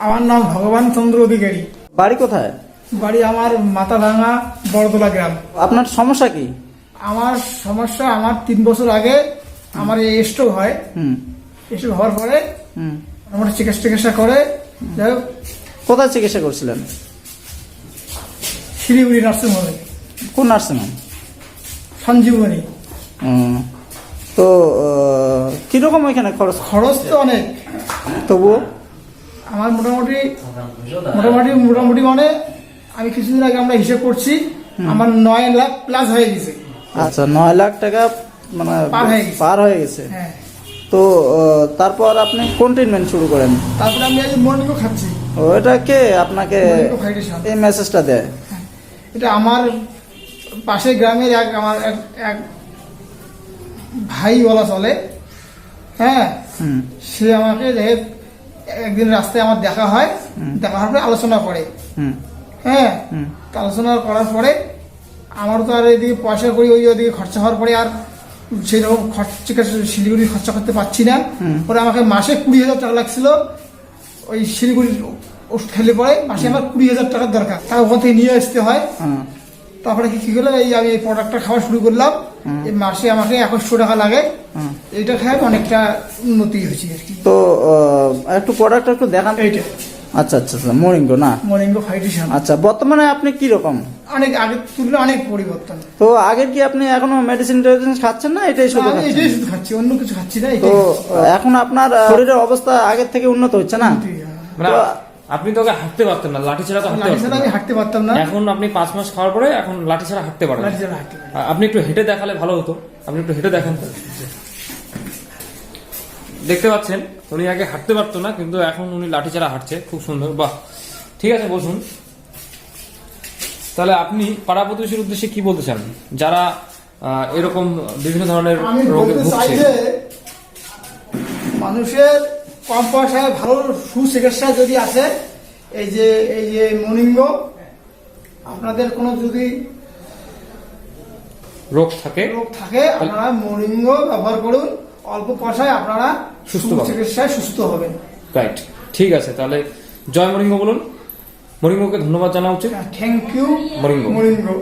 আমার নাম ভগবান চন্দ্র অধিকারী। বাড়ি কোথায়? বাড়ি আমার মাথাভাঙা বড়দোলা গ্রাম। আপনার সমস্যা কি? আমার সমস্যা, আমার 3 বছর আগে আমার এই স্ট্রোক হয়। স্ট্রোক হওয়ার পরে আমার চিকিৎসা করে, যাই হোক। কোথায় চিকিৎসা করছিলেন? শিলিগুড়ি নার্সিং হোমে। কোন নার্সিং হোম? সঞ্জীবনী। তো কিরকম ওইখানে খরচ? খরচ তো অনেক, তবুও আমার মোটামুটি মানে আমি কিছুদিন আগে আমরা হিসেব করছি, আমার 9 লাখ প্লাস হয়ে গেছে। আচ্ছা, 9 লাখ টাকা মানে পার হয়ে গেছে। হ্যাঁ। তো তারপর আপনি কোন ট্রিটমেন্ট শুরু করেন? তারপরে আমি আজ মর্নিংও খাচ্ছি। এটা কে আপনাকে এই মেসেজটা দেয়? এটা আমার পাশের গ্রামের আমার এক ভাই বলা চলে। হ্যাঁ, সে আমাকে একদিন রাস্তায় আমার দেখা হয়, দেখা হওয়ার পরে আলোচনা করে। হ্যাঁ, আলোচনা করার পরে আমার তো আর এদিকে পয়সা করি, ওইদিকে খরচা হওয়ার পরে আর সেই রকম শিলিগুড়ি খরচা করতে পারছি না। পরে আমাকে মাসে 20,000 টাকা লাগছিল ওই শিলিগুড়ির ওষুধ খেলে পরে। মাসে আমার 20,000 টাকার দরকার, তা ওখান থেকে নিয়ে আসতে হয়। তারপরে কি করলাম, আমি এই প্রোডাক্টটা খাওয়া শুরু করলাম। এই মাসে আমাকে 2100 টাকা লাগে। এইটা খেয়ে অনেকটা উন্নতি হয়েছে আর কি। তো একটু প্রোডাক্ট একটু দেখান। এইটা আচ্ছা আচ্ছা আচ্ছা, মরিঙ্গো না? মরিঙ্গো ফাইটিশন। আচ্ছা, বর্তমানে আপনি কি রকম? অনেক আগের তুলনায় অনেক পরিবর্তন। তো আগের কি আপনি এখনো মেডিসিন খাচ্ছেন না? এটাই শুধু এটাই শুধু খাচ্ছি, অন্য কিছু খাচ্ছি না। তো এখন আপনার শরীরের অবস্থা আগের থেকে উন্নত হচ্ছে না? আপনি তো হাঁটতে পারতেন না, লাঠি ছাড়া তো হাঁটতে পারতাম না। এখন আপনি 5 মাস খাওয়ার পরে এখন লাঠি ছাড়া হাঁটতে পারেন। আপনি একটু হেঁটে দেখালে ভালো হতো, আপনি একটু হেঁটে দেখান। দেখতে পাচ্ছেন উনি আগে হাঁটতে পারতো না, কিন্তু এখন উনি লাঠি ছাড়া হাঁটছে, খুব সুন্দর। বাহ, ঠিক আছে, বসুন। তাহলে আপনি পাড়া প্রতিবেশীর উদ্দেশ্যে কি বলতে চান, যারা এরকম বিভিন্ন ধরনের রোগে ভুগছে? মানুষের কম পয়সায় ভালো সুচিকিৎসা যদি আছে, এই যে মরিঙ্গো, আপনাদের কোনো যদি রোগ থাকে আপনারা মরিঙ্গো ব্যবহার করুন। অল্প পয়সায় আপনারা চিকিৎসায় সুস্থ হবেন। রাইট, ঠিক আছে। তাহলে জয় মরিঙ্গো বলুন। মরিঙ্গোকে ধন্যবাদ জানা উচিত। থ্যাংক ইউ মরিঙ্গো। মরিঙ্গো।